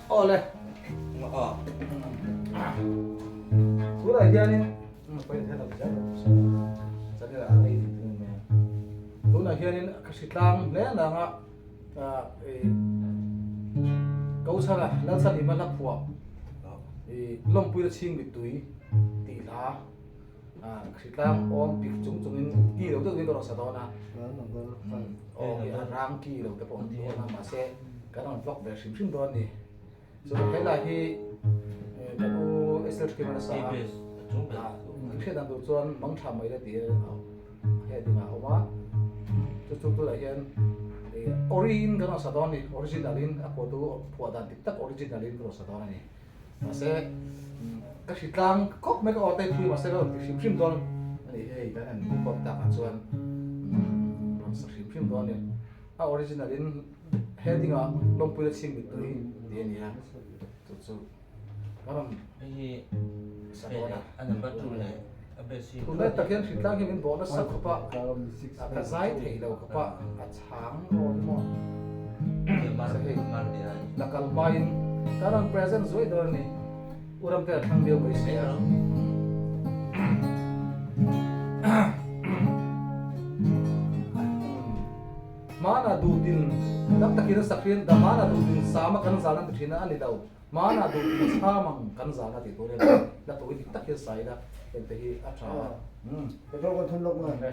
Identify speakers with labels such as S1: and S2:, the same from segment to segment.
S1: Oleh.
S2: Oh.
S1: Sudah aja nih. Pwede na bisa. Jadi ada ini tuh. Tuh nah hianin kasih tang, le na nga kau sana, lan sa lima na puwa. Long pui ching bitui ti la. Kasih tang om pik chung chungin ki lo tuh ni ko sa do na. Oh, ya rang ki lo te pon di na ma se karang block be sim sim do ni. So cái là hi cái u SL cái mà sa. Khi đang đầu chuan mong tham mấy cái tiền hay đi nào mà chút chút lại hiện origin cái nó sao đó này originalin aku tu puadan tiktak originalin cái sao đó này mà sẽ cái gì lang kok mấy cái ở đây thì mà sẽ rồi sim sim đó này hey cái này cũng có tác chuan nó sim sim đó này originalin heading à long pui ching bị tui tiền nha chút chút karam
S2: Ini
S1: sao đó
S2: ada batu le. Abesi.
S1: Tuna takyan sitlang himin bonus sa kapa kazai thei lo kapa achang ron mo
S2: Masa ke man dia.
S1: nakal main karang present zoi dor ni uram te thang beu bai se mana du din dak takira sakrin da mana du din sama kan zalan thina ani dau mana du din samang kan zala ti tore da to wi takya sai da te hi acha
S3: cái đó con thân lộc này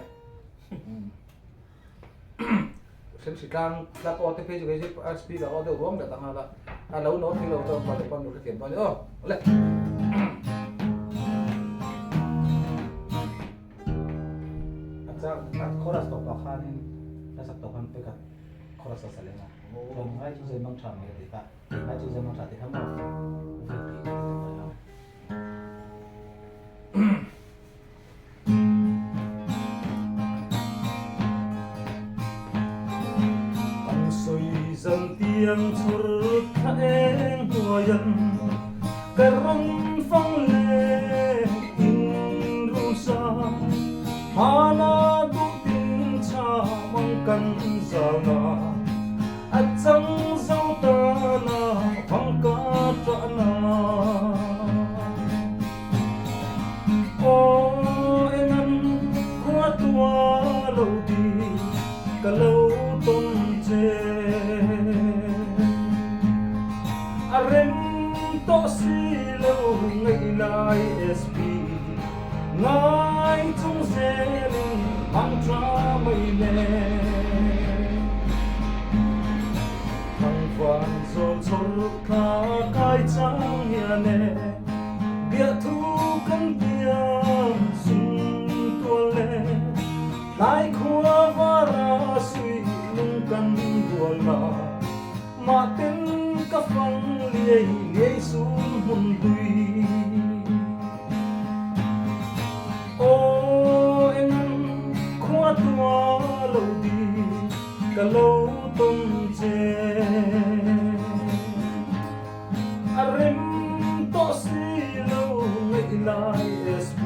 S1: sen sikang la ko te page ge SP da order wrong da tanga la a lo no thi lo to pa te pan no ke to ni o le acha at chorus to pa khanin la sak to pan pe ka chorus sa salenga to ngai chu je mang tham ge ta ngai chu je mang tha te tham no dần tiếng chur thắt em hoa yên cái rong phong lên in ru sa hana du tin cha mong cần giàu na at chẳng giàu ta na vang ca tra na o em ăn qua tua lâu đi cả lâu tôn chê rem to si lo ngai lai sp ngai chung zen mang tra mai le thang van zon chor kha kai chang ya ne bia thu kan tiang sum to le lai khua vara sui lung kan bual na ma ten ka phong liei liei sun hun tui o em khoa tua lâu đi cả lâu tôn che rem to si lâu ngày lai sp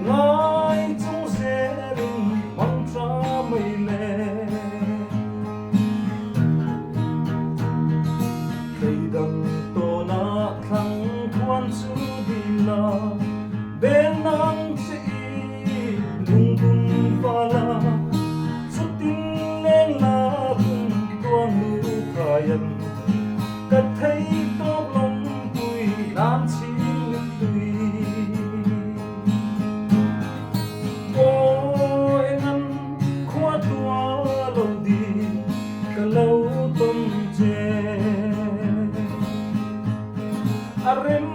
S1: ngai chung se ling mong tra mai le dang to na thang thuan chu din na ben nang se lung bum pala sutin leng na bum tuang lu khayan ka thei to long pui nan chi tui o em khua tua lâu đi cả lâu tôn che rem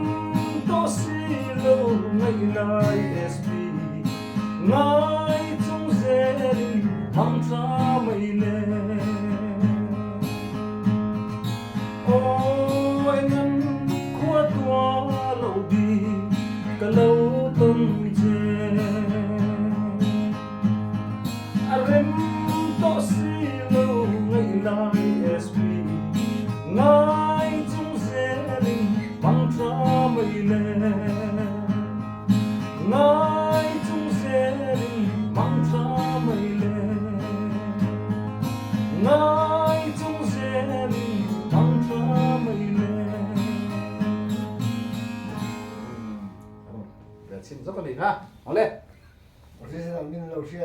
S1: to si lo ngai lai sp ngai chung zen mang tra mai le o em khua tua lâu đi cả lâu tôn che rem to si lo ngai lai sp ngai chung zen mang tra mai le ngai chung se mang tra mai le ngai chung se mang tra mai le xin rất là đi ha.เอาเลย
S3: Ở đây là mình lâu xuyên